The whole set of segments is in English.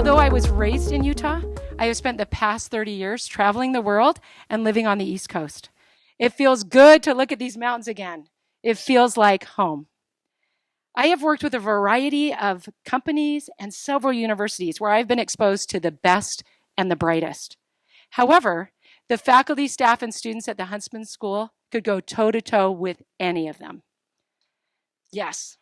Although I was raised in Utah, I have spent the past 30 years traveling the world and living on the East Coast. It feels good to look at these mountains again. It feels like home. I have worked with a variety of companies and several universities where I've been exposed to the best and the brightest. However, the faculty, staff, and students at the Huntsman School could go toe-to-toe with any of them. Yes.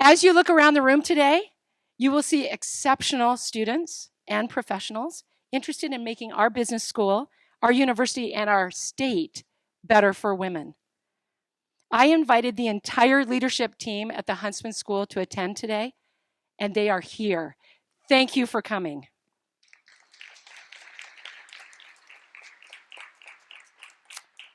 As you look around the room today, you will see exceptional students and professionals interested in making our business school, our university, and our state better for women. I invited the entire leadership team at the Huntsman School to attend today, and they are here. Thank you for coming.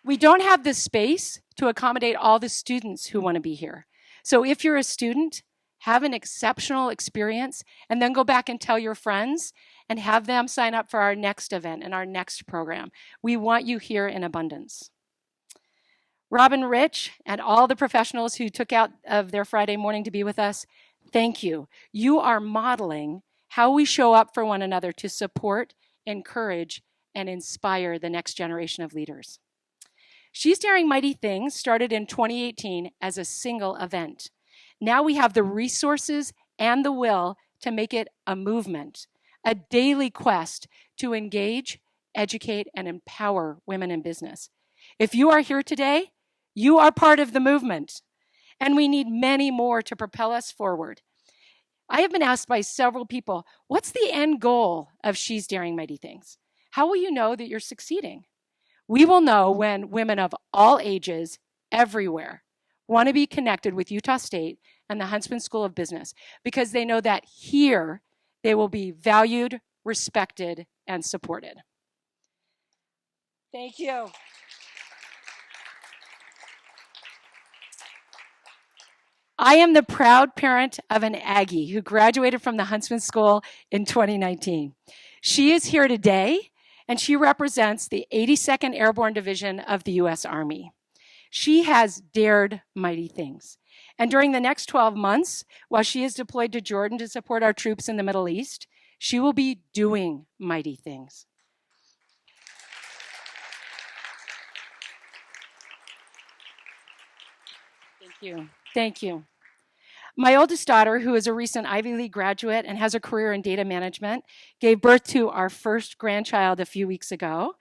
We don't have the space to accommodate all the students who want to be here. So if you're a student, have an exceptional experience, and then go back and tell your friends and have them sign up for our next event and our next program. We want you here in abundance. Robin Ritch and all the professionals who took out of their Friday morning to be with us, thank you. You are modeling how we show up for one another to support, encourage, and inspire the next generation of leaders. She's Daring Mighty Things started in 2018 as a single event. Now we have the resources and the will to make it a movement, a daily quest to engage, educate, and empower women in business. If you are here today, you are part of the movement, and we need many more to propel us forward. I have been asked by several people, what's the end goal of She's Daring Mighty Things? How will you know that you're succeeding? We will know when women of all ages, everywhere, want to be connected with Utah State and the Huntsman School of Business because they know that here they will be valued, respected, and supported. Thank you. I am the proud parent of an Aggie who graduated from the Huntsman School in 2019. She is here today, and she represents the 82nd Airborne Division of the U.S. Army. She has dared mighty things. And during the next 12 months, while she is deployed to Jordan to support our troops in the Middle East, she will be doing mighty things. Thank you. Thank you. My oldest daughter, who is a recent Ivy League graduate and has a career in data management, gave birth to our first grandchild a few weeks ago.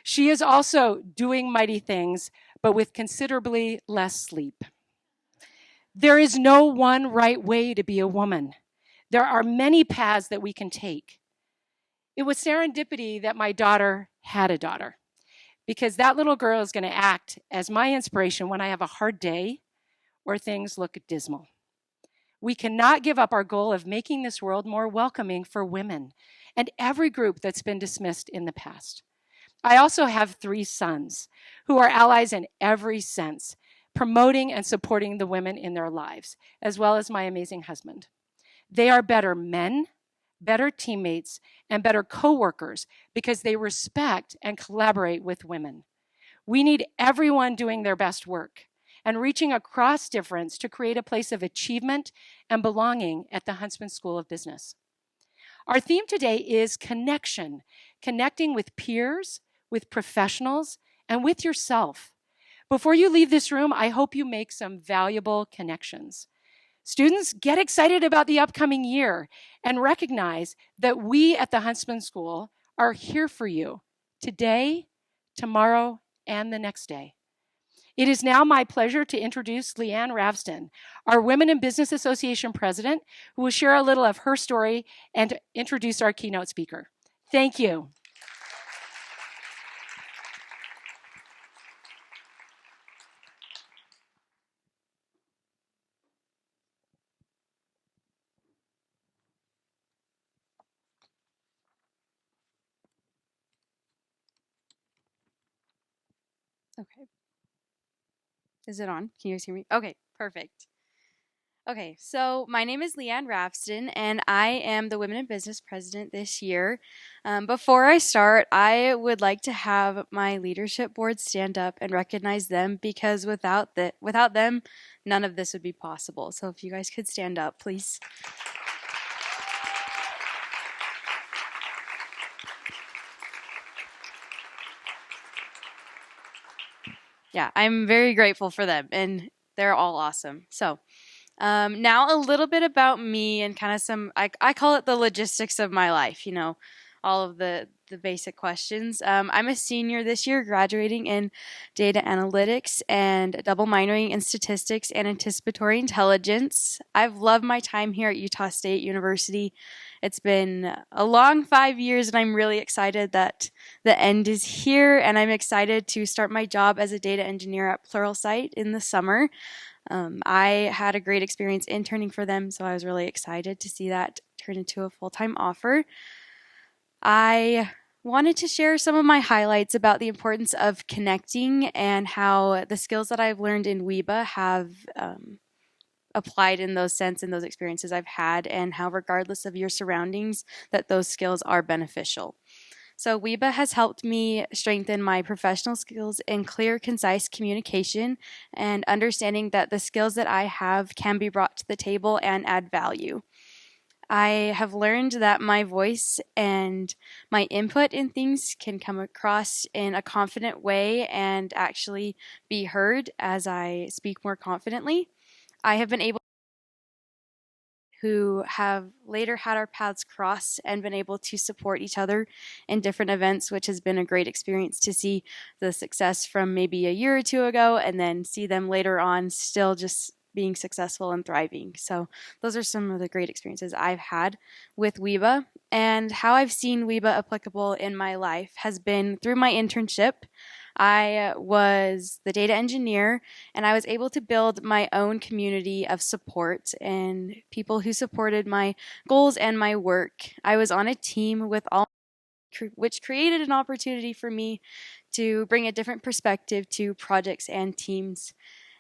She is also doing mighty things, but with considerably less sleep. There is no one right way to be a woman. There are many paths that we can take. It was serendipity that my daughter had a daughter, because that little girl is going to act as my inspiration when I have a hard day or things look dismal. We cannot give up our goal of making this world more welcoming for women and every group that's been dismissed in the past. I also have 3 sons who are allies in every sense, promoting and supporting the women in their lives, as well as my amazing husband. They are better men, better teammates, and better coworkers because they respect and collaborate with women. We need everyone doing their best work and reaching across difference to create a place of achievement and belonging at the Huntsman School of Business. Our theme today is connection, connecting with peers, with professionals, and with yourself. Before you leave this room, I hope you make some valuable connections. Students, get excited about the upcoming year and recognize that we at the Huntsman School are here for you today, tomorrow, and the next day. It is now my pleasure to introduce Leanne Ravston, our Women in Business Association president, who will share a little of her story and introduce our keynote speaker. Thank you. Okay. Is it on? Can you guys hear me? Okay, perfect. Okay, so my name is Leanne Ravston, and I am the Women in Business President this year. Before I start, I would like to have my leadership board stand up and recognize them because without them, none of this would be possible. So if you guys could stand up, please. Yeah, I'm very grateful for them, and they're all awesome. So now a little bit about me and kind of I call it the logistics of my life, all of the basic questions. I'm a senior this year, graduating in data analytics and double minoring in statistics and anticipatory intelligence. I've loved my time here at Utah State University. It's been a long 5 years, and I'm really excited that the end is here, and I'm excited to start my job as a data engineer at Pluralsight in the summer. I had a great experience interning for them, so I was really excited to see that turn into a full-time offer. I wanted to share some of my highlights about the importance of connecting and how the skills that I've learned in WEBA have applied in those experiences I've had, and how regardless of your surroundings, that those skills are beneficial. So WEBA has helped me strengthen my professional skills in clear, concise communication and understanding that the skills that I have can be brought to the table and add value. I have learned that my voice and my input in things can come across in a confident way and actually be heard as I speak more confidently. I have been able who have later had our paths cross and been able to support each other in different events, which has been a great experience to see the success from maybe a year or two ago and then see them later on still just being successful and thriving. So those are some of the great experiences I've had with WEBA. And how I've seen WEBA applicable in my life has been through my internship. I was the data engineer, and I was able to build my own community of support and people who supported my goals and my work. I was on a team with all, which created an opportunity for me to bring a different perspective to projects and teams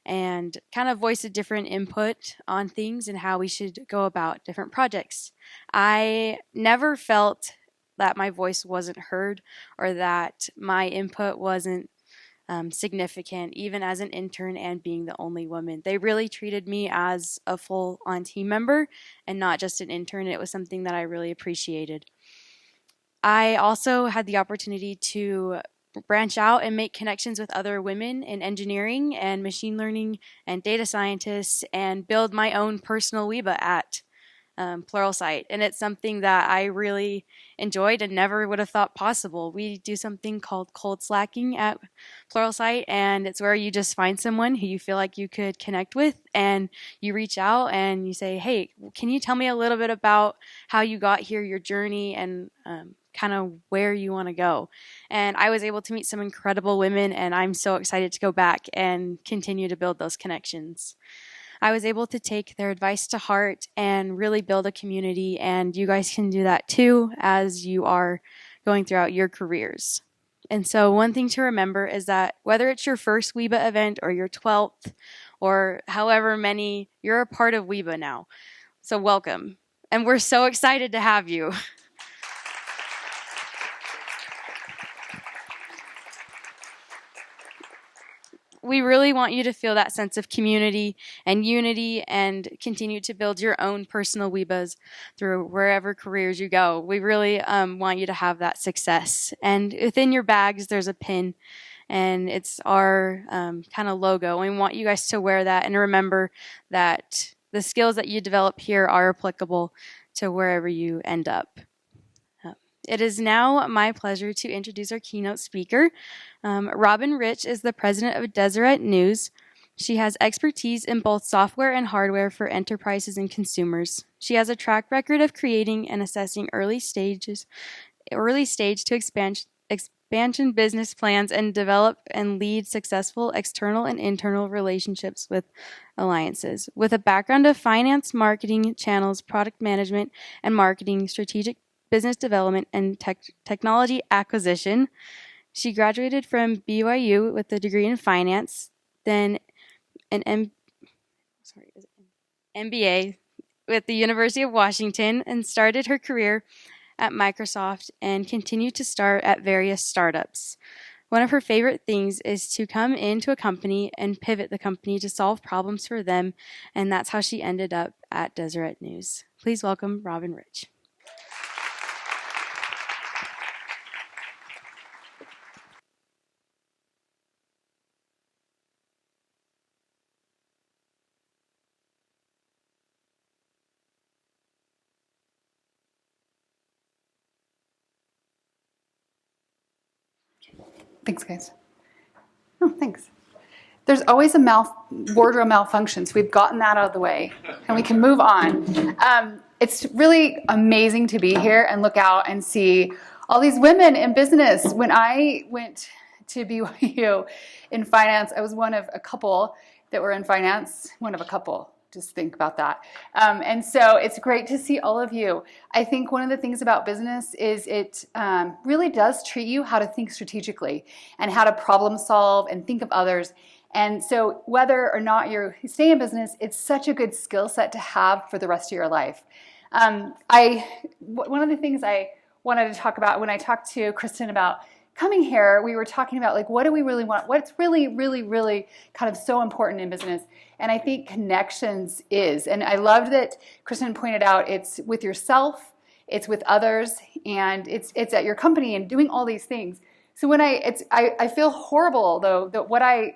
and kind of voice a different input on things and how we should go about different projects. I never felt that my voice wasn't heard or that my input wasn't significant, even as an intern and being the only woman. They really treated me as a full on team member and not just an intern. It was something that I really appreciated. I also had the opportunity to branch out and make connections with other women in engineering and machine learning and data scientists and build my own personal WEBA at Pluralsight. And it's something that I really enjoyed and never would have thought possible. We do something called cold slacking at Pluralsight, and it's where you just find someone who you feel like you could connect with, and you reach out and you say, hey, can you tell me a little bit about how you got here, your journey, and kind of where you want to go. And I was able to meet some incredible women, and I'm so excited to go back and continue to build those connections. I was able to take their advice to heart and really build a community, and you guys can do that too as you are going throughout your careers. And so one thing to remember is that whether it's your first WEBA event or your 12th or however many, you're a part of WEBA now. So welcome. And we're so excited to have you. We really want you to feel that sense of community and unity and continue to build your own personal WEBAs through wherever careers you go. We really want you to have that success. And within your bags, there's a pin, and it's our kind of logo. And we want you guys to wear that and remember that the skills that you develop here are applicable to wherever you end up. It is now my pleasure to introduce our keynote speaker. Robin Ritch is the president of Deseret News. She has expertise in both software and hardware for enterprises and consumers. She has a track record of creating and assessing early stage to expansion business plans and develop and lead successful external and internal relationships with alliances. With a background of finance, marketing, channels, product management, and marketing, strategic business development, and technology acquisition. She graduated from BYU with a degree in finance, then an MBA with the University of Washington and started her career at Microsoft and continued to start at various startups. One of her favorite things is to come into a company and pivot the company to solve problems for them, and that's how she ended up at Deseret News. Please welcome Robin Ritch. Thanks, guys. Oh, thanks. There's always a wardrobe malfunction, so we've gotten that out of the way, and we can move on. It's really amazing to be here and look out and see all these women in business. When I went to BYU in finance, I was one of a couple that were in finance, one of a couple. Just think about that. And so it's great to see all of you. I think one of the things about business is it really does treat you how to think strategically and how to problem solve and think of others. And so whether or not you stay in business, it's such a good skill set to have for the rest of your life. One of the things I wanted to talk about when I talked to Kristen about coming here, we were talking about like, what do we really want? What's really, really, really kind of so important in business? And I think connections is. And I loved that Kristen pointed out it's with yourself, it's with others, and it's at your company and doing all these things. So when I feel horrible though that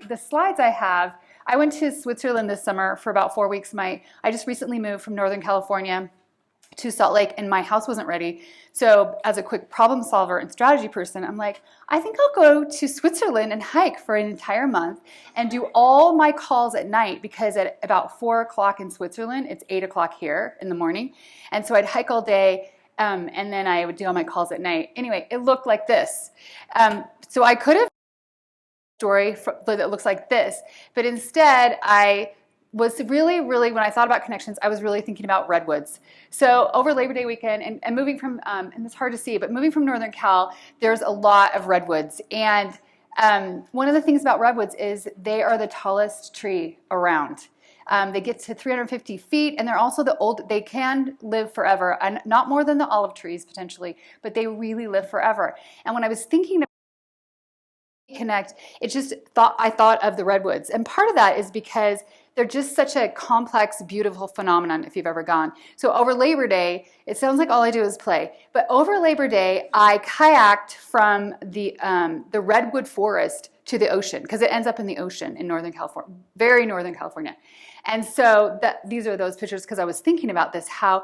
the slides I have, I went to Switzerland this summer for about 4 weeks. I just recently moved from Northern California to Salt Lake, and my house wasn't ready. So as a quick problem solver and strategy person, I'm like, I think I'll go to Switzerland and hike for an entire month and do all my calls at night, because at about 4 o'clock in Switzerland, it's 8 o'clock here in the morning. And so I'd hike all day, and then I would do all my calls at night. Anyway, it looked like this. So I could have a story that looks like this, but instead I was really, really, when I thought about connections, I was really thinking about redwoods. So over Labor Day weekend, and moving from, and it's hard to see, but moving from Northern Cal, there's a lot of redwoods. And one of the things about redwoods is they are the tallest tree around. They get to 350 feet, and they're also they can live forever, and not more than the olive trees potentially, but they really live forever. And when I was thinking about connect, I thought of the redwoods. And part of that is because they're just such a complex, beautiful phenomenon if you've ever gone. So over Labor Day, it sounds like all I do is play, but over Labor Day, I kayaked from the redwood forest to the ocean, because it ends up in the ocean in Northern California, very Northern California. And so these are those pictures, because I was thinking about this, how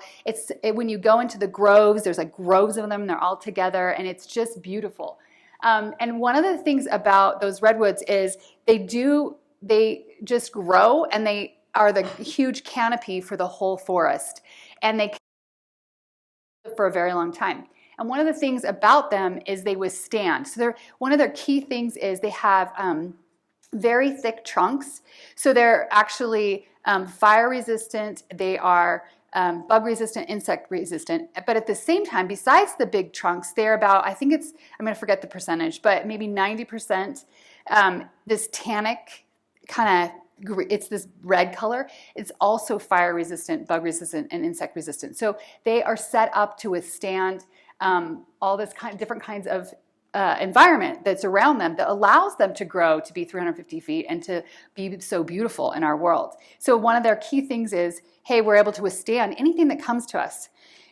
when you go into the groves, there's like groves of them, they're all together, and it's just beautiful. And one of the things about those redwoods is they just grow, and they are the huge canopy for the whole forest, and they can live for a very long time. And one of the things about them is they withstand. So one of their key things is they have very thick trunks. So they're actually fire resistant. They are bug resistant, insect resistant. But at the same time, besides the big trunks, they're about, I'm going to forget the percentage, but maybe 90% this tannic kind of, it's this red color. It's also fire resistant, bug resistant, and insect resistant. So they are set up to withstand all this different kinds of environment that's around them that allows them to grow to be 350 feet and to be so beautiful in our world. So one of their key things is, hey, we're able to withstand anything that comes to us.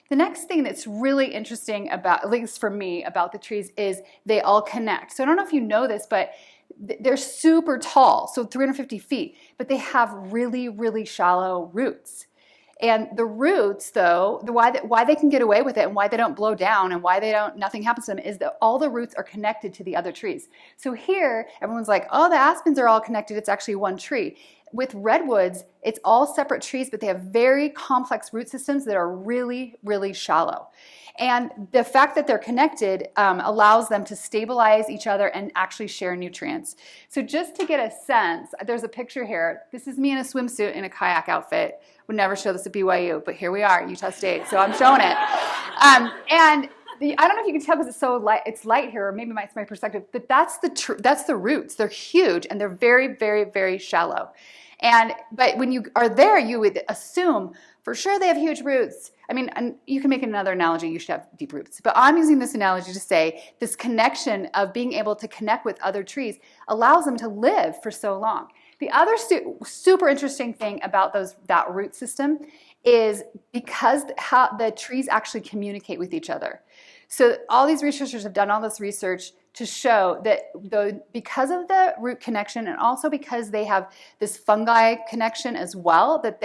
The next thing that's really interesting about, at least for me, about the trees is they all connect. So I don't know if you know this, but they're super tall, so 350 feet, but they have really, really shallow roots. And the roots, though, why they can get away with it and why they don't blow down and why nothing happens to them is that all the roots are connected to the other trees. So here, everyone's like, oh, the aspens are all connected. It's actually one tree. With redwoods, it's all separate trees, but they have very complex root systems that are really, really shallow. And the fact that they're connected allows them to stabilize each other and actually share nutrients. So just to get a sense, there's a picture here. This is me in a swimsuit in a kayak outfit. Would never show this at BYU, but here we are, Utah State, so I'm showing it. And I don't know if you can tell because it's so light. It's light here, or maybe it's my perspective. But that's the roots. They're huge and they're very, very, very shallow. But when you are there, you would assume for sure they have huge roots. I mean, and you can make another analogy. You should have deep roots. But I'm using this analogy to say this connection of being able to connect with other trees allows them to live for so long. The other super interesting thing about that root system is because how the trees actually communicate with each other. So all these researchers have done all this research to show that because of the root connection and also because they have this fungi connection as well that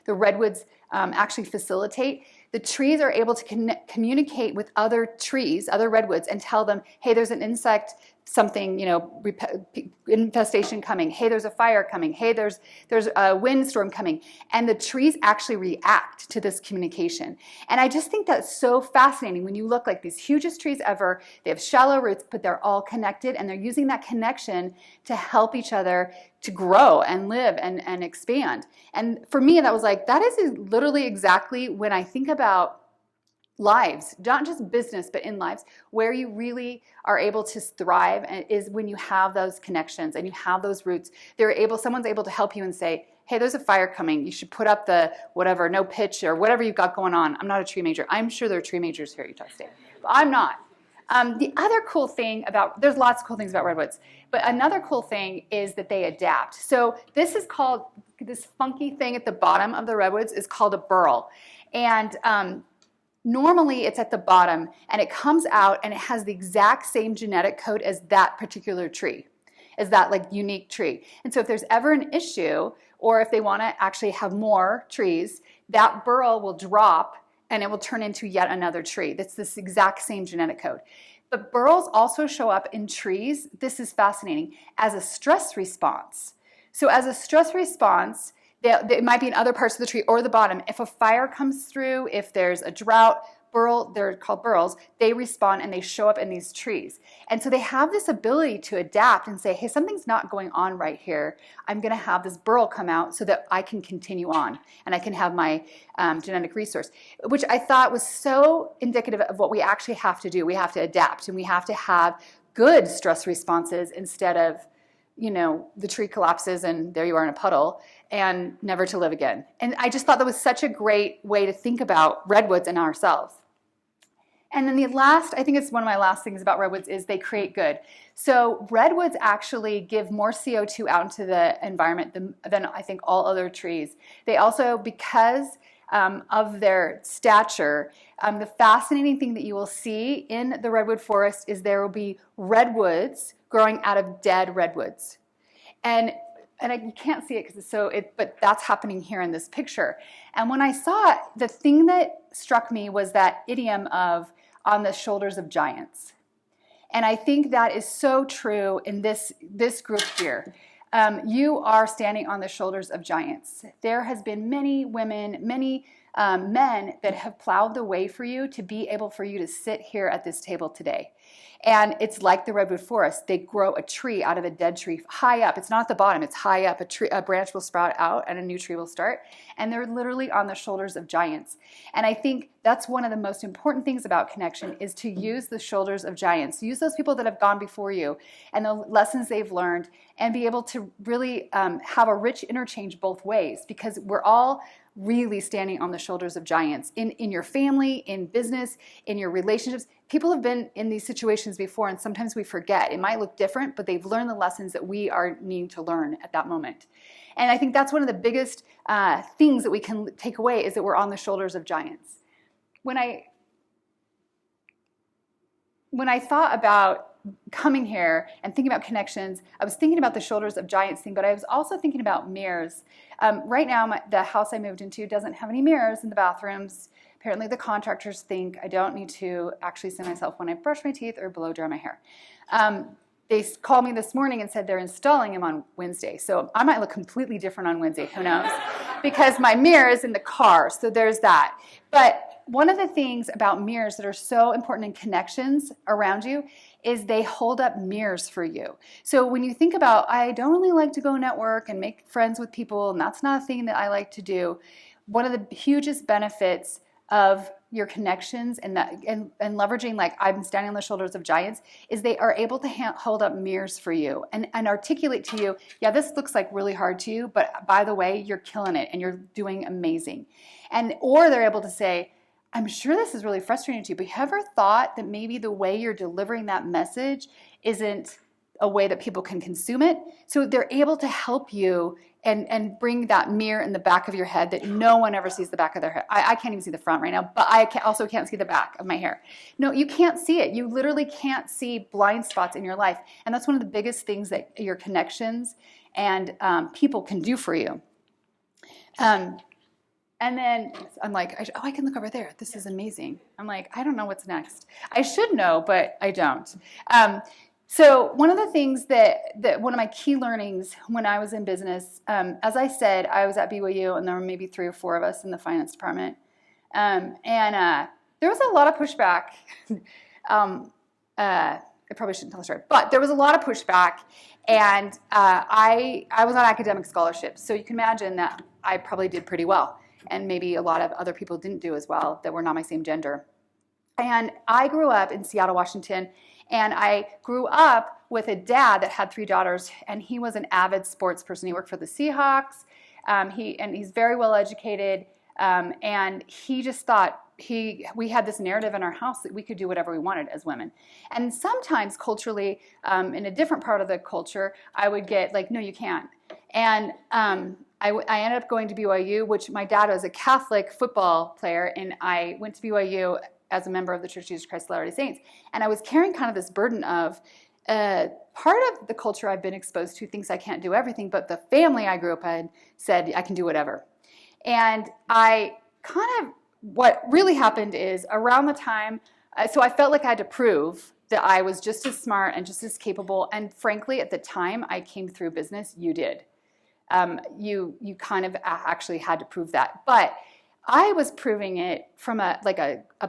the redwoods actually facilitate, the trees are able to communicate with other trees, other redwoods, and tell them, hey, there's an insect, something, infestation coming. Hey, there's a fire coming. Hey, there's a windstorm coming. And the trees actually react to this communication. And I just think that's so fascinating when you look like these hugest trees ever. They have shallow roots, but they're all connected, and they're using that connection to help each other to grow and live and expand. And for me, that was like, that is literally exactly when I think about lives, not just business, but in lives, where you really are able to thrive is when you have those connections and you have those roots. Someone's able to help you and say, hey, there's a fire coming. You should put up the whatever, no pitch or whatever you've got going on. I'm not a tree major. I'm sure there are tree majors here at Utah State, but I'm not. The other cool thing there's lots of cool things about redwoods, but another cool thing is that they adapt. So this funky thing at the bottom of the redwoods is called a burl. And normally it's at the bottom and it comes out and it has the exact same genetic code as that particular tree, as that like unique tree. And so if there's ever an issue or if they want to actually have more trees, that burl will drop and it will turn into yet another tree. That's this exact same genetic code. But burls also show up in trees, this is fascinating, as a stress response. So as a stress response, it might be in other parts of the tree or the bottom. If a fire comes through, if there's a drought, they're called burls, they respond and they show up in these trees. And so they have this ability to adapt and say, hey, something's not going on right here. I'm going to have this burl come out so that I can continue on and I can have my genetic resource, which I thought was so indicative of what we actually have to do. We have to adapt and we have to have good stress responses instead of the tree collapses and there you are in a puddle and never to live again. And I just thought that was such a great way to think about redwoods and ourselves. And then I think it's one of my last things about redwoods is they create good. So redwoods actually give more CO2 out into the environment than I think all other trees. They also, because of their stature, the fascinating thing that you will see in the redwood forest is there will be redwoods growing out of dead redwoods. And you can't see it because but that's happening here in this picture. And when I saw it, the thing that struck me was that idiom of on the shoulders of giants. And I think that is so true in this group here. You are standing on the shoulders of giants. There has been many women, many men that have plowed the way for you to be able for you to sit here at this table today. And it's like the redwood forest. They grow a tree out of a dead tree high up. It's not at the bottom. It's high up. A branch will sprout out and a new tree will start. And they're literally on the shoulders of giants. And I think that's one of the most important things about connection is to use the shoulders of giants. Use those people that have gone before you and the lessons they've learned and be able to really have a rich interchange both ways because we're all really standing on the shoulders of giants in your family, in business, in your relationships. People have been in these situations before and sometimes we forget. It might look different, but they've learned the lessons that we are needing to learn at that moment. And I think that's one of the biggest things that we can take away is that we're on the shoulders of giants. When I thought about coming here and thinking about connections, I was thinking about the shoulders of giants thing, but I was also thinking about mirrors. Right now, the house I moved into doesn't have any mirrors in the bathrooms. Apparently the contractors think I don't need to actually see myself when I brush my teeth or blow dry my hair. They called me this morning and said they're installing them on Wednesday. So I might look completely different on Wednesday, who knows? Because my mirror is in the car, so there's that. But one of the things about mirrors that are so important in connections around you is they hold up mirrors for you. So when you think about, I don't really like to go network and make friends with people, and that's not a thing that I like to do, one of the hugest benefits of your connections and leveraging, like I'm standing on the shoulders of giants, is they are able to hold up mirrors for you and articulate to you, yeah, this looks like really hard to you, but by the way, you're killing it and you're doing amazing. Or they're able to say, I'm sure this is really frustrating to you, but have you ever thought that maybe the way you're delivering that message isn't a way that people can consume it? So they're able to help you and bring that mirror in the back of your head that no one ever sees the back of their head. I can't even see the front right now, but I also can't see the back of my hair. No, you can't see it. You literally can't see blind spots in your life. And that's one of the biggest things that your connections and people can do for you. And then I'm like, I can look over there. This is amazing. I'm like, I don't know what's next. I should know, but I don't. So one of the things that one of my key learnings when I was in business, as I said, I was at BYU and there were maybe 3 or 4 of us in the finance department. And there was a lot of pushback. I probably shouldn't tell the story, but there was a lot of pushback. And I was on academic scholarships. So you can imagine that I probably did pretty well. And maybe a lot of other people didn't do as well that were not my same gender. And I grew up in Seattle, Washington. And I grew up with a dad that had 3 daughters, and he was an avid sports person. He worked for the Seahawks. He's very well educated, and he just thought we had this narrative in our house that we could do whatever we wanted as women. And sometimes culturally, in a different part of the culture, I would get like, no, you can't. And I ended up going to BYU, which my dad was a Catholic football player, and I went to BYU as a member of the Church of Jesus Christ of Latter-day Saints. And I was carrying kind of this burden of part of the culture I've been exposed to thinks I can't do everything, but the family I grew up in said I can do whatever. And what really happened is around the time, so I felt like I had to prove that I was just as smart and just as capable. And frankly, at the time I came through business, you did. You kind of actually had to prove that. But I was proving it from a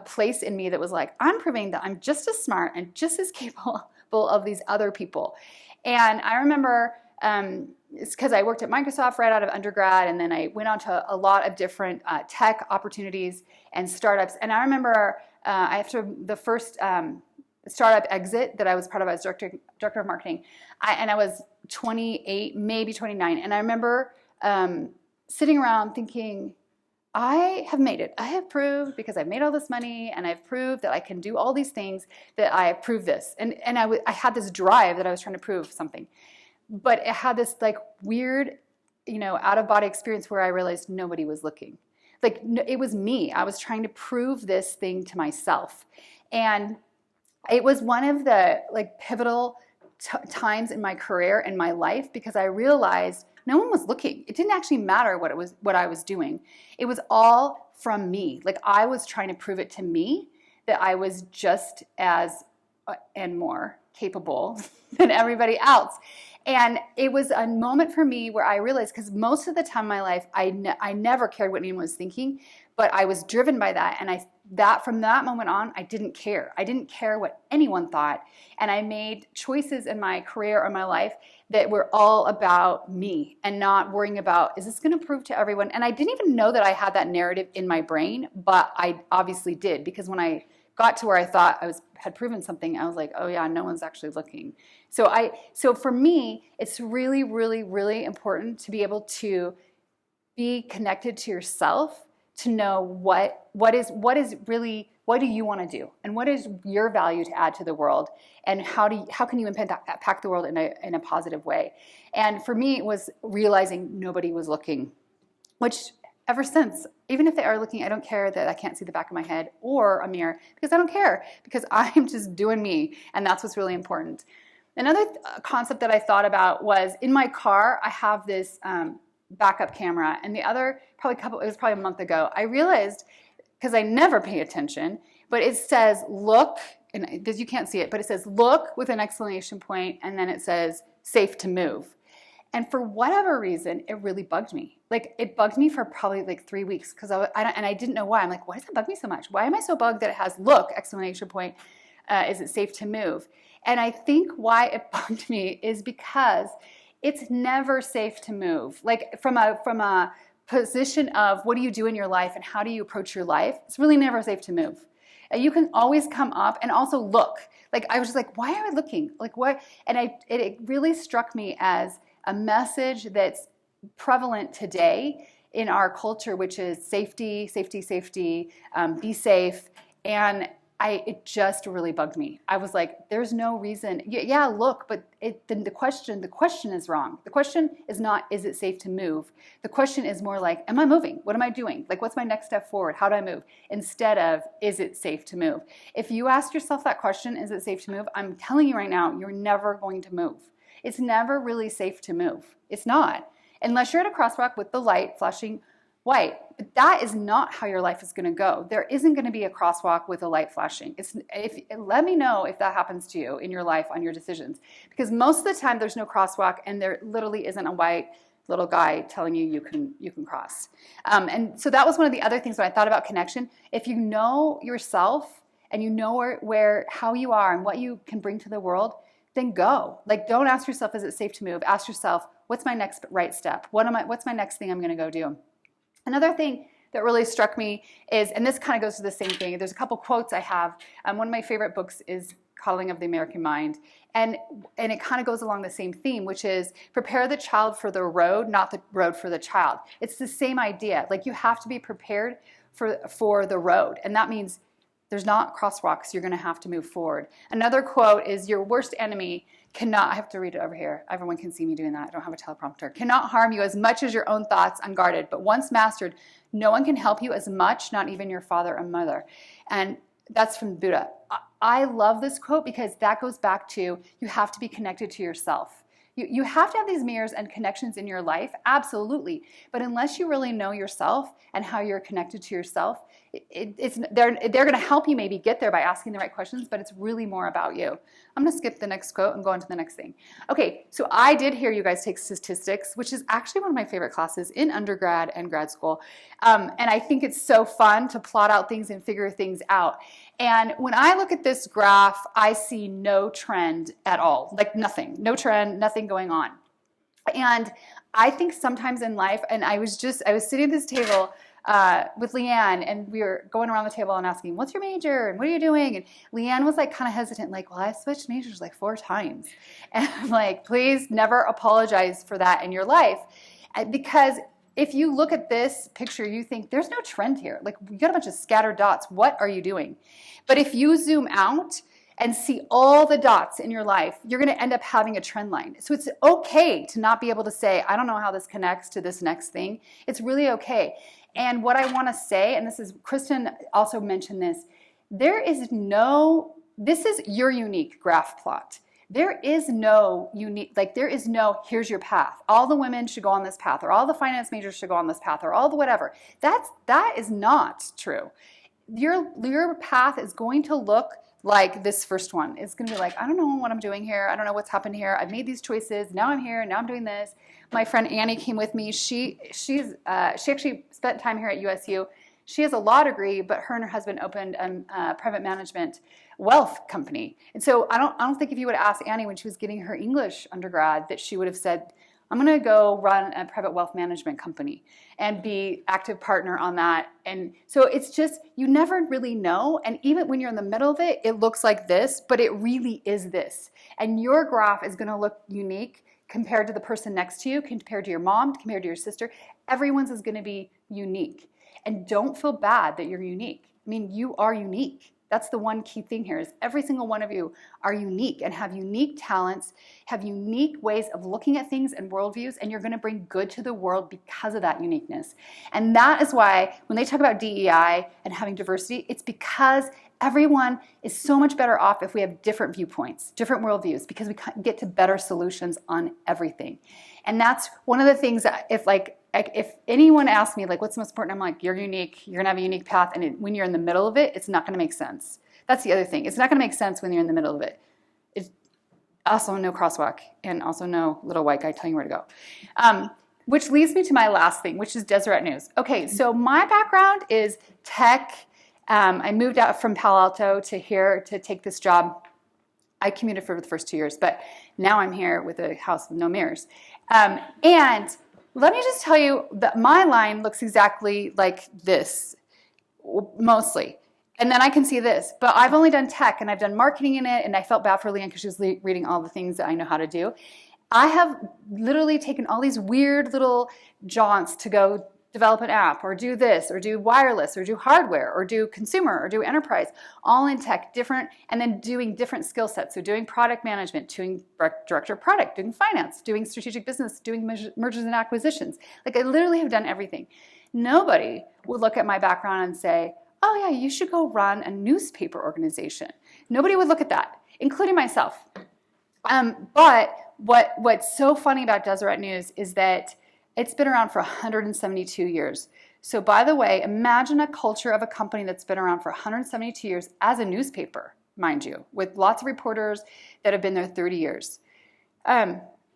place in me that was like, I'm proving that I'm just as smart and just as capable of these other people. And I remember it's because I worked at Microsoft right out of undergrad, and then I went on to a lot of different tech opportunities and startups. And I remember after the first startup exit that I was part of, I was director of marketing, and I was 28, maybe 29. And I remember sitting around thinking, I have made it. I have proved, because I've made all this money and I've proved that I can do all these things, that I have proved this. And I had this drive that I was trying to prove something. But it had this like weird, out-of-body experience where I realized nobody was looking. Like it was me. I was trying to prove this thing to myself. And it was one of the like pivotal times in my career and my life, because I realized no one was looking. It didn't actually matter what I was doing. It was all from me. Like I was trying to prove it to me that I was just as and more capable than everybody else. And it was a moment for me where I realized, because most of the time in my life, I never cared what anyone was thinking, but I was driven by that. And from that moment on, I didn't care. I didn't care what anyone thought. And I made choices in my career or my life that were all about me and not worrying about, is this going to prove to everyone? And I didn't even know that I had that narrative in my brain, but I obviously did, because when I got to where I thought had proven something, I was like, oh yeah, no one's actually looking. So for me, it's really, really, really important to be able to be connected to yourself, to know what do you want to do, and what is your value to add to the world, and how can you impact the world in a positive way. And for me, it was realizing nobody was looking, which ever since, even if they are looking, I don't care that I can't see the back of my head or a mirror, because I don't care, because I'm just doing me, and that's what's really important. Another concept that I thought about was, in my car, I have this backup camera, and it was probably a month ago, I realized, because I never pay attention, but it says look, and because you can't see it, but it says look with an exclamation point, and then it says safe to move. And for whatever reason, it really bugged me. Like it bugged me for probably like 3 weeks, because I didn't know why. I'm like, why does it bug me so much? Why am I so bugged that it has look exclamation point? Is it safe to move? And I think why it bugged me is because it's never safe to move. Like from a position of what do you do in your life and how do you approach your life, it's really never safe to move. You can always come up and also look. Like I was just like, why am I looking? Like what? And it really struck me as a message that's prevalent today in our culture, which is safety, safety, safety, be safe. And it just really bugged me. I was like, there's no reason. Yeah, look, but the question is wrong. The question is not, is it safe to move? The question is more like, am I moving? What am I doing? Like, what's my next step forward? How do I move? Instead of, is it safe to move? If you ask yourself that question, is it safe to move? I'm telling you right now, you're never going to move. It's never really safe to move. It's not. Unless you're at a crosswalk with the light flashing white. But that is not how your life is going to go. There isn't going to be a crosswalk with a light flashing. Let me know if that happens to you in your life on your decisions. Because most of the time there's no crosswalk and there literally isn't a white little guy telling you you can cross. And so that was one of the other things when I thought about connection. If you know yourself and you know how you are and what you can bring to the world, then go. Like, don't ask yourself, is it safe to move? Ask yourself, what's my next right step? What's my next thing I'm going to go do? Another thing that really struck me is, and this kind of goes to the same thing, there's a couple quotes I have. One of my favorite books is Coddling of the American Mind. And it kind of goes along the same theme, which is prepare the child for the road, not the road for the child. It's the same idea. Like, you have to be prepared for the road. And that means there's not crosswalks. You're going to have to move forward. Another quote is, your worst enemy cannot, I have to read it over here. Everyone can see me doing that. I don't have a teleprompter. Cannot harm you as much as your own thoughts unguarded. But once mastered, no one can help you as much, not even your father or mother. And that's from Buddha. I love this quote because that goes back to, you have to be connected to yourself. You have to have these mirrors and connections in your life, absolutely. But unless you really know yourself and how you're connected to yourself, they're going to help you maybe get there by asking the right questions, but it's really more about you. I'm going to skip the next quote and go on to the next thing. Okay, so I did hear you guys take statistics, which is actually one of my favorite classes in undergrad and grad school. And I think it's so fun to plot out things and figure things out. And when I look at this graph, I see no trend at all, like nothing, no trend, nothing going on. And I think sometimes in life, and I was sitting at this table with Leanne, and we were going around the table and asking, what's your major and what are you doing? And Leanne was like kind of hesitant, like, well, I switched majors like 4 times. And I'm like, please never apologize for that in your life. Because if you look at this picture, you think there's no trend here. Like, you got a bunch of scattered dots. What are you doing? But if you zoom out and see all the dots in your life, you're going to end up having a trend line. So it's okay to not be able to say, I don't know how this connects to this next thing. It's really okay. And what I want to say, and Kristen also mentioned this, this is your unique graph plot. There is no here's your path. All the women should go on this path, or all the finance majors should go on this path, or all the whatever. That is not true. Your path is going to look like this first one. It's going to be like, I don't know what I'm doing here. I don't know what's happened here. I've made these choices. Now I'm here. Now I'm doing this. My friend Annie came with me. She actually spent time here at USU. She has a law degree, but her and her husband opened a private management wealth company. And so I don't think if you would ask Annie when she was getting her English undergrad that she would have said, I'm going to go run a private wealth management company and be active partner on that. And so it's just, you never really know. And even when you're in the middle of it, it looks like this, but it really is this. And your graph is going to look unique compared to the person next to you, compared to your mom, compared to your sister. Everyone's is going to be unique. And don't feel bad that you're unique. I mean, you are unique. That's the one key thing here, is every single one of you are unique and have unique talents, have unique ways of looking at things and worldviews, and you're going to bring good to the world because of that uniqueness. And that is why when they talk about DEI and having diversity, it's because everyone is so much better off if we have different viewpoints, different worldviews, because we get to better solutions on everything. And that's one of the things that if anyone asks me, like, what's the most important? I'm like, you're unique. You're going to have a unique path. And when you're in the middle of it, it's not going to make sense. That's the other thing. It's not going to make sense when you're in the middle of it. It's also no crosswalk and also no little white guy telling you where to go. Which leads me to my last thing, which is Deseret News. Okay, so my background is tech. I moved out from Palo Alto to here to take this job. I commuted for the first 2 years, but now I'm here with a house with no mirrors. And Let me just tell you that my line looks exactly like this, mostly. And then I can see this, but I've only done tech and I've done marketing in it, and I felt bad for Leanne because she was reading all the things that I know how to do. I have literally taken all these weird little jaunts to go develop an app or do this or do wireless or do hardware or do consumer or do enterprise, all in tech, different, and then doing different skill sets. So doing product management, doing director of product, doing finance, doing strategic business, doing mergers and acquisitions. Like I literally have done everything. Nobody would look at my background and say, oh yeah, you should go run a newspaper organization. Nobody would look at that, including myself. But what's so funny about Deseret News is that it's been around for 172 years. So by the way, imagine a culture of a company that's been around for 172 years as a newspaper, mind you, with lots of reporters that have been there 30 years.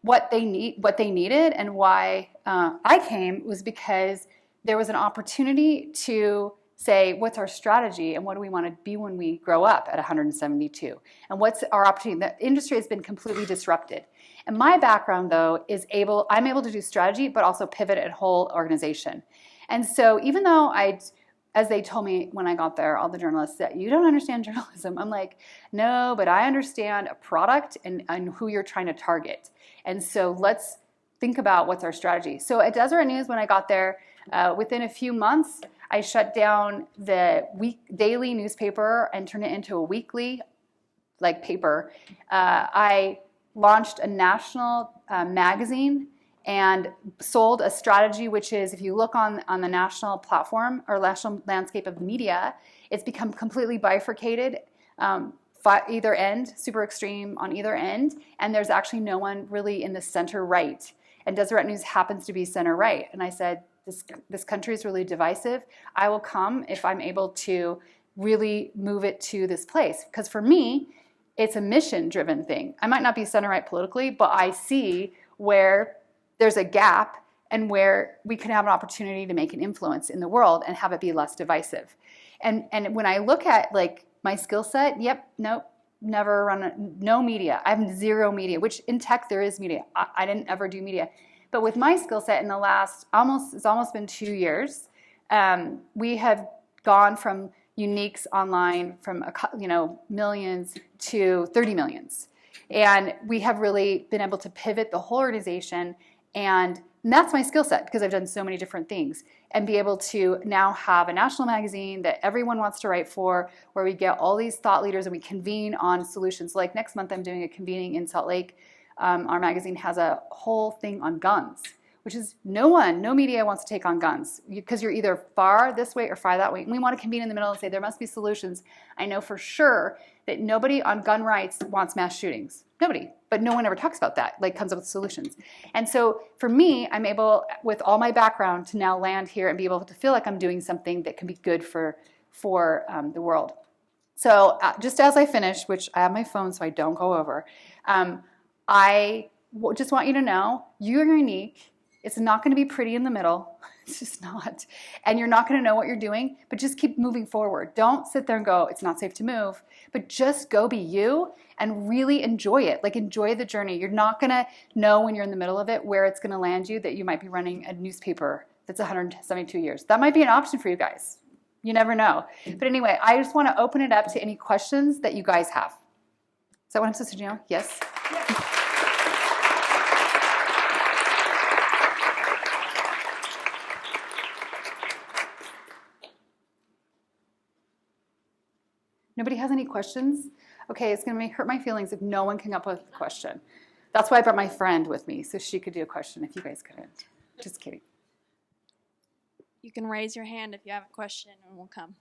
What they needed and why I came was because there was an opportunity to say, what's our strategy and what do we want to be when we grow up at 172? And what's our opportunity? The industry has been completely disrupted. And my background, though, is I'm able to do strategy, but also pivot a whole organization. And so even though as they told me when I got there, all the journalists, that you don't understand journalism, I'm like, no, but I understand a product and who you're trying to target. And so let's think about what's our strategy. So at Deseret News, when I got there, within a few months, I shut down the daily newspaper and turned it into a weekly paper. I launched a national magazine and sold a strategy, which is, if you look on the national platform or national landscape of media, it's become completely bifurcated, either end, super extreme on either end, and there's actually no one really in the center right. And Deseret News happens to be center right. And I said, this country is really divisive. I will come if I'm able to really move it to this place. Because for me, it's a mission-driven thing. I might not be center-right politically, but I see where there's a gap and where we can have an opportunity to make an influence in the world and have it be less divisive. And when I look at my skill set, nope, never run no media. I have zero media, which in tech there is media. I didn't ever do media. But with my skill set in the last it's almost been 2 years, we have gone from uniques online from millions to 30 millions. And we have really been able to pivot the whole organization, and that's my skill set because I've done so many different things, and be able to now have a national magazine that everyone wants to write for, where we get all these thought leaders and we convene on solutions. Like next month I'm doing a convening in Salt Lake. Our magazine has a whole thing on guns, which is no media wants to take on guns because you're either far this way or far that way. And we want to convene in the middle and say there must be solutions. I know for sure that nobody on gun rights wants mass shootings. Nobody. But no one ever talks about that, comes up with solutions. And so for me, I'm able, with all my background, to now land here and be able to feel like I'm doing something that can be good for the world. So just as I finish, which I have my phone so I don't go over, I just want you to know you're unique. It's not going to be pretty in the middle. It's just not. And you're not going to know what you're doing, but just keep moving forward. Don't sit there and go, it's not safe to move, but just go be you and really enjoy it. Enjoy the journey. You're not going to know when you're in the middle of it where it's going to land you, that you might be running a newspaper that's 172 years. That might be an option for you guys. You never know. But anyway, I just want to open it up to any questions that you guys have. Is that what I'm supposed to do now? Yes? Yeah. Nobody has any questions? Okay, it's going to hurt my feelings if no one came up with a question. That's why I brought my friend with me, so she could do a question if you guys couldn't. Just kidding. You can raise your hand if you have a question and we'll come.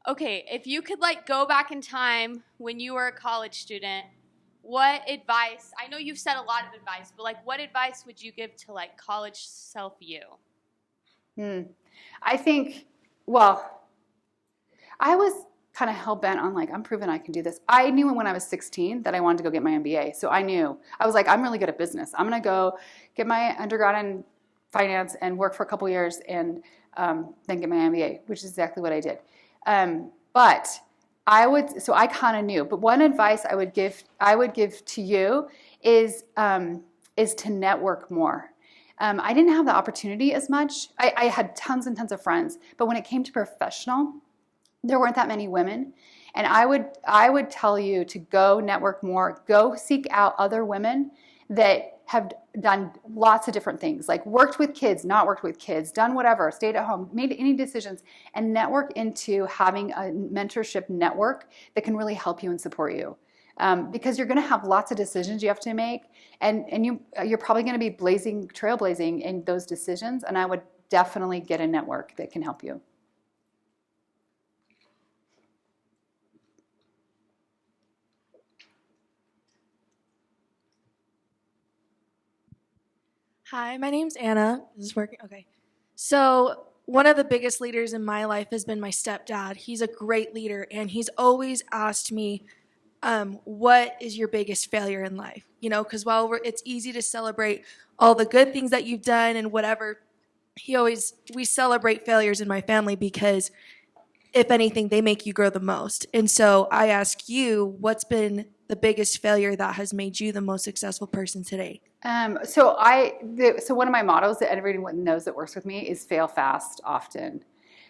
Okay, if you could go back in time when you were a college student, what advice, I know you've said a lot of advice, but what advice would you give to college self you? I think, I was kind of hell-bent on I'm proven I can do this. I knew when I was 16 that I wanted to go get my MBA. So I knew. I was I'm really good at business. I'm going to go get my undergrad in finance and work for a couple years and then get my MBA, which is exactly what I did. But so I kind of knew, but one advice I would give to you is to network more. I didn't have the opportunity as much. I had tons and tons of friends, but when it came to professional, there weren't that many women. And I would tell you to go network more, go seek out other women that have done lots of different things, like worked with kids, not worked with kids, done whatever, stayed at home, made any decisions, and network into having a mentorship network that can really help you and support you. Because you're going to have lots of decisions you have to make, and you're probably going to be trailblazing in those decisions, and I would definitely get a network that can help you. Hi, my name's Anna. Is this working? Okay. So one of the biggest leaders in my life has been my stepdad. He's a great leader, and he's always asked me, what is your biggest failure in life? You know, because while it's easy to celebrate all the good things that you've done and whatever, we celebrate failures in my family because, if anything, they make you grow the most. And so I ask you, what's been the biggest failure that has made you the most successful person today? So one of my mottos that everyone knows that works with me is fail fast often.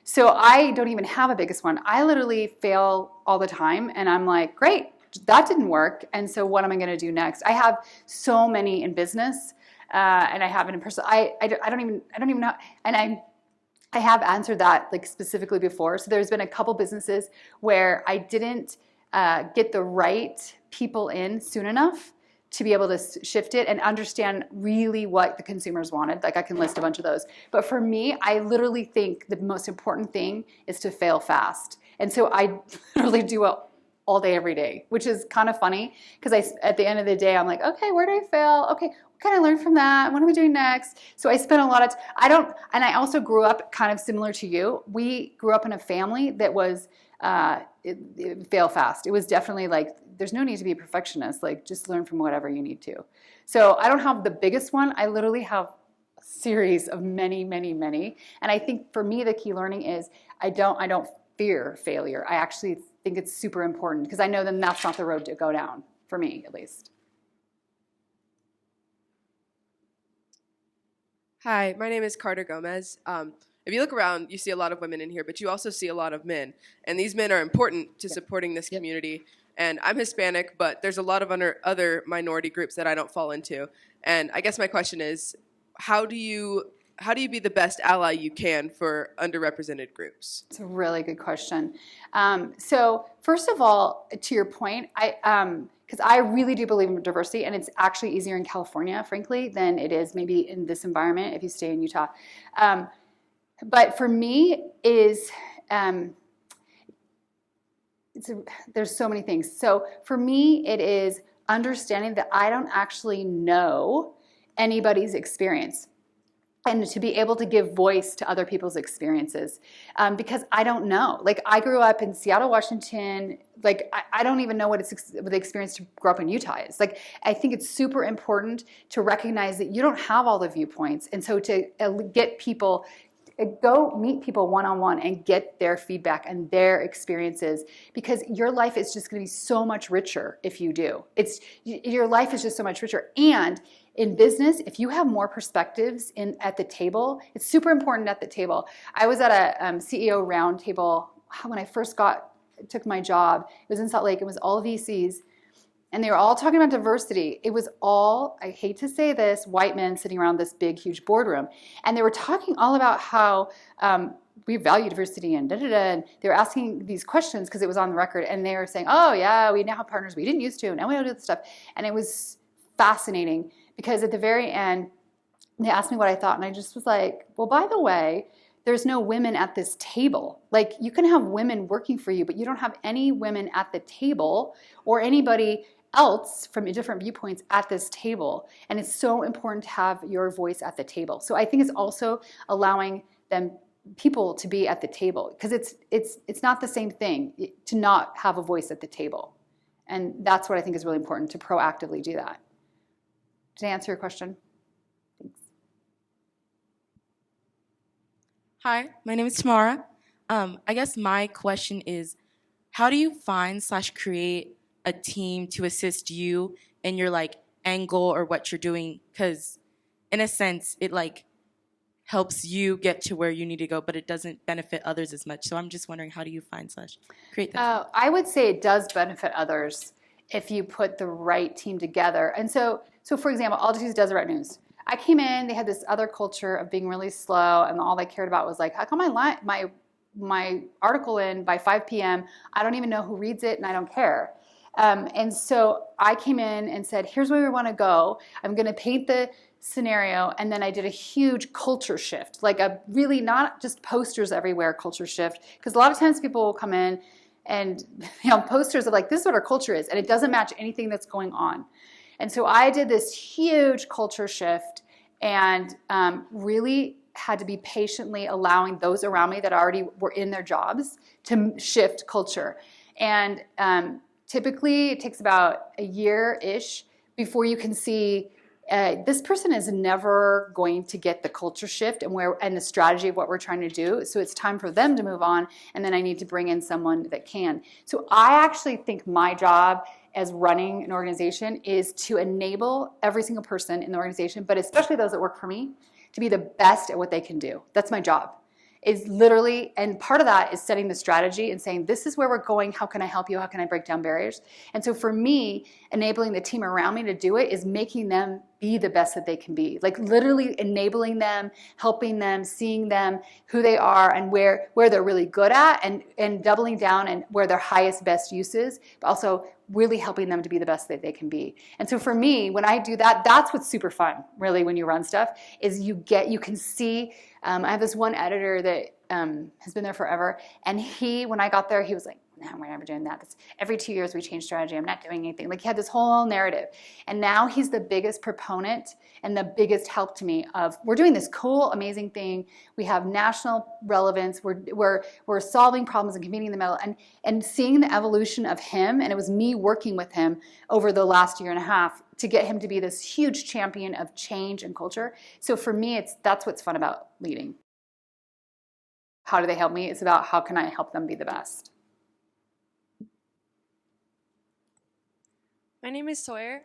So I don't even have a biggest one. I literally fail all the time, and I'm like, great, that didn't work. And so what am I going to do next? I have so many in business, and I have it in person. I don't even know. And I have answered that like specifically before. So there's been a couple businesses where I didn't get the right people in soon enough to be able to shift it and understand really what the consumers wanted. Like I can list a bunch of those. But for me, I literally think the most important thing is to fail fast. And so I literally do it all day, every day, which is kind of funny because at the end of the day, I'm like, okay, where did I fail? Okay, what can I learn from that? What am I doing next? So I spent a lot of and I also grew up kind of similar to you. We grew up in a family that was it fail fast. It was definitely like, there's no need to be a perfectionist. Like, just learn from whatever you need to. So I don't have the biggest one. I literally have a series of many, many, many. And I think for me, the key learning is I don't fear failure. I actually think it's super important because I know then that's not the road to go down, for me at least. Hi, my name is Carter Gomez. If you look around, you see a lot of women in here, but you also see a lot of men. And these men are important to supporting this community. And I'm Hispanic, but there's a lot of other minority groups that I don't fall into. And I guess my question is, how do you be the best ally you can for underrepresented groups? It's a really good question. So first of all, to your point, because I really do believe in diversity, and it's actually easier in California, frankly, than it is maybe in this environment if you stay in Utah. But for me, there's so many things. So for me, it is understanding that I don't actually know anybody's experience, and to be able to give voice to other people's experiences, because I don't know. Like, I grew up in Seattle, Washington. Like, I don't even know what the experience to grow up in Utah is. Like, I think it's super important to recognize that you don't have all the viewpoints, and so to get people. Go meet people one-on-one and get their feedback and their experiences, because your life is just going to be so much richer if you do. Your life is just so much richer. And in business, if you have more perspectives at the table, it's super important at the table. I was at a CEO roundtable when I first took my job. It was in Salt Lake. It was all VCs. And they were all talking about diversity. It was all, I hate to say this, white men sitting around this big, huge boardroom. And they were talking all about how we value diversity and da-da-da. And they were asking these questions because it was on the record. And they were saying, oh, yeah, we now have partners we didn't used to. Now we don't do this stuff. And it was fascinating because at the very end, they asked me what I thought. And I just was like, well, by the way, there's no women at this table. Like, you can have women working for you, but you don't have any women at the table or anybody else from different viewpoints at this table. And it's so important to have your voice at the table. So I think it's also allowing people to be at the table, because it's not the same thing to not have a voice at the table. And that's what I think is really important, to proactively do that. Did I answer your question? Thanks. Hi, my name is Tamara. I guess my question is, how do you find / create a team to assist you in your like angle or what you're doing? Because in a sense, it like helps you get to where you need to go, but it doesn't benefit others as much. So I'm just wondering, how do you find / create that? I would say it does benefit others if you put the right team together. And so for example, I'll just use Deseret News. I came in, they had this other culture of being really slow, and all they cared about was like, how come my article in by 5 p.m. I don't even know who reads it, and I don't care. And so I came in and said, here's where we want to go. I'm going to paint the scenario, and then I did a huge culture shift, like a really not just posters everywhere culture shift, because a lot of times people will come in and posters of like, this is what our culture is, and it doesn't match anything that's going on. And so I did this huge culture shift and really had to be patiently allowing those around me that already were in their jobs to shift culture. And typically it takes about a year-ish before you can see this person is never going to get the culture shift and the strategy of what we're trying to do. So it's time for them to move on, and then I need to bring in someone that can. So I actually think my job as running an organization is to enable every single person in the organization, but especially those that work for me, to be the best at what they can do. That's my job. Is literally, and part of that is setting the strategy and saying, this is where we're going, how can I help you, how can I break down barriers? And so for me, enabling the team around me to do it is making them be the best that they can be. Like literally enabling them, helping them, seeing them, who they are and where they're really good at, and doubling down and where their highest best use is, but also really helping them to be the best that they can be. And so for me, when I do that, that's what's super fun, really, when you run stuff, is you can see. I have this one editor that has been there forever, and when I got there, he was like, no, we're never doing that. That's, every 2 years we change strategy. I'm not doing anything. Like, he had this whole narrative. And now he's the biggest proponent and the biggest help to me of, we're doing this cool, amazing thing. We have national relevance. We're solving problems and competing in the middle. And seeing the evolution of him, and it was me working with him over the last year and a half to get him to be this huge champion of change and culture. So for me, that's what's fun about leading. How do they help me? It's about how can I help them be the best. My name is Sawyer.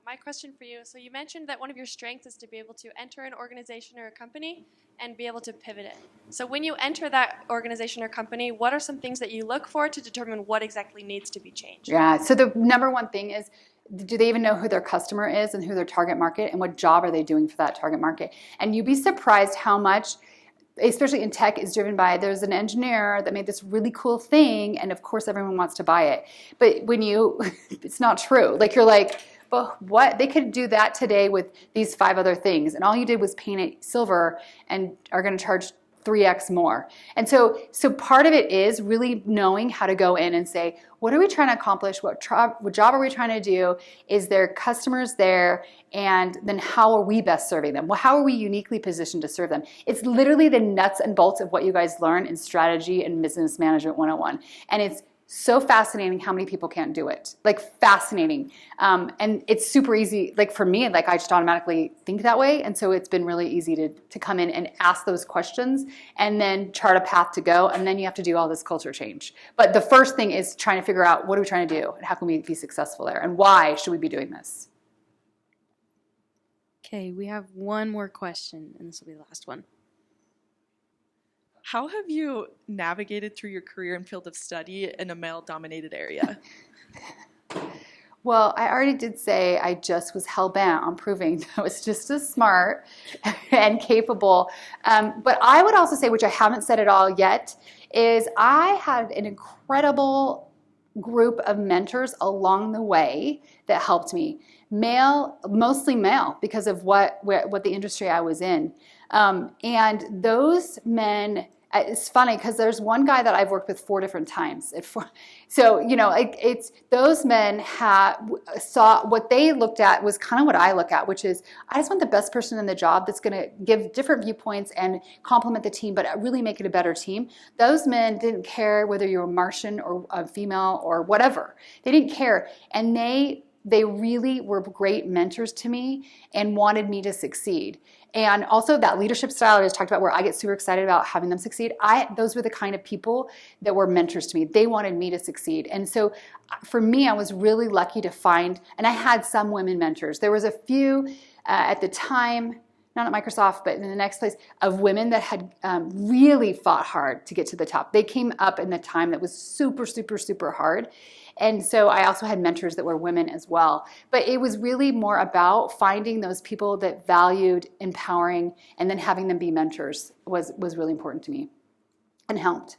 My question for you, so you mentioned that one of your strengths is to be able to enter an organization or a company and be able to pivot it. So when you enter that organization or company, what are some things that you look for to determine what exactly needs to be changed? Yeah, so the number one thing is, do they even know who their customer is and who their target market, and what job are they doing for that target market? And you'd be surprised how much, especially in tech, is driven by, there's an engineer that made this really cool thing, and of course everyone wants to buy it. But when it's not true. Like, you're like, but what? They could do that today with these 5 other things, and all you did was paint it silver and are going to charge 3x more. And so part of it is really knowing how to go in and say, what are we trying to accomplish? What job are we trying to do? Is there customers there? And then how are we best serving them? Well, how are we uniquely positioned to serve them? It's literally the nuts and bolts of what you guys learn in strategy and business management 101. And it's so fascinating how many people can't do it. Like, fascinating. And it's super easy. Like, for me, like, I just automatically think that way. And so it's been really easy to come in and ask those questions and then chart a path to go. And then you have to do all this culture change. But the first thing is trying to figure out, what are we trying to do? And how can we be successful there? And why should we be doing this? Okay, we have one more question, and this will be the last one. How have you navigated through your career and field of study in a male-dominated area? Well, I already did say I just was hell-bent on proving that I was just as smart and capable. But I would also say, which I haven't said at all yet, is I had an incredible group of mentors along the way that helped me. Mostly male, because of what the industry I was in. And those men, it's funny because there's one guy that I've worked with 4 different times. So, those men saw what they looked at was kind of what I look at, which is, I just want the best person in the job that's going to give different viewpoints and complement the team, but really make it a better team. Those men didn't care whether you were Martian or a female or whatever. They didn't care. And they they really were great mentors to me and wanted me to succeed. And also that leadership style I just talked about, where I get super excited about having them succeed, those were the kind of people that were mentors to me. They wanted me to succeed. And so for me, I was really lucky to find, and I had some women mentors. There was a few at the time, not at Microsoft, but in the next place, of women that had really fought hard to get to the top. They came up in a time that was super, super, super hard. And so I also had mentors that were women as well. But it was really more about finding those people that valued empowering, and then having them be mentors was really important to me and helped.